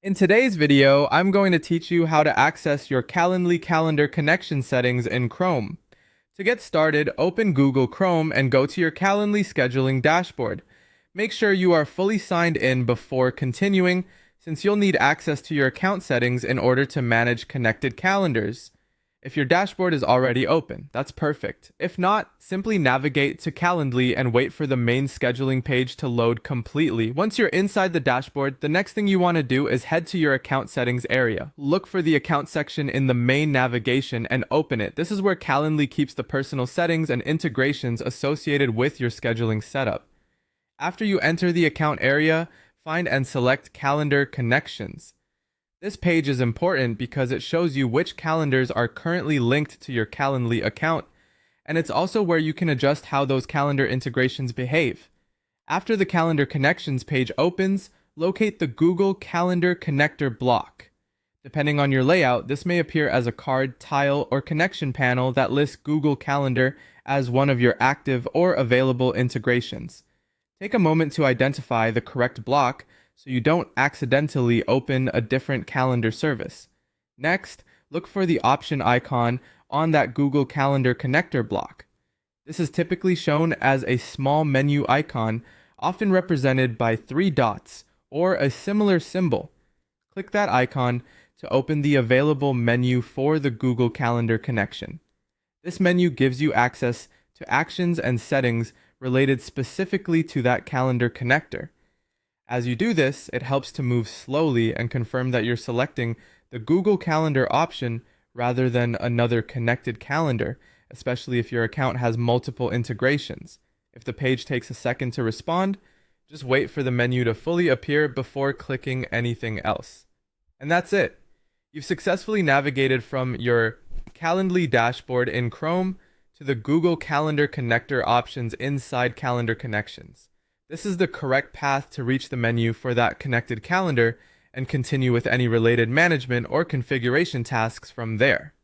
In today's video, I'm going to teach you how to access your Calendly calendar connection settings in Chrome. To get started, open Google Chrome and go to your Calendly scheduling dashboard. Make sure you are fully signed in before continuing, since you'll need access to your account settings in order to manage connected calendars. If your dashboard is already open, that's perfect. If not, simply navigate to Calendly and wait for the main scheduling page to load completely. Once you're inside the dashboard, the next thing you want to do is head to your account settings area. Look for the account section in the main navigation and open it. This is where Calendly keeps the personal settings and integrations associated with your scheduling setup. After you enter the account area, find and select Calendar Connections. This page is important because it shows you which calendars are currently linked to your Calendly account, and it's also where you can adjust how those calendar integrations behave. After the Calendar Connections page opens, locate the Google Calendar Connector block. Depending on your layout, this may appear as a card, tile, or connection panel that lists Google Calendar as one of your active or available integrations. Take a moment to identify the correct block so you don't accidentally open a different calendar service. Next, look for the option icon on that Google Calendar connector block. This is typically shown as a small menu icon, often represented by 3 dots or a similar symbol. Click that icon to open the available menu for the Google Calendar connection. This menu gives you access to actions and settings related specifically to that calendar connector. As you do this, it helps to move slowly and confirm that you're selecting the Google Calendar option rather than another connected calendar, especially if your account has multiple integrations. If the page takes a second to respond, just wait for the menu to fully appear before clicking anything else. And that's it. You've successfully navigated from your Calendly dashboard in Chrome to the Google Calendar connector options inside Calendar Connections. This is the correct path to reach the menu for that connected calendar and continue with any related management or configuration tasks from there.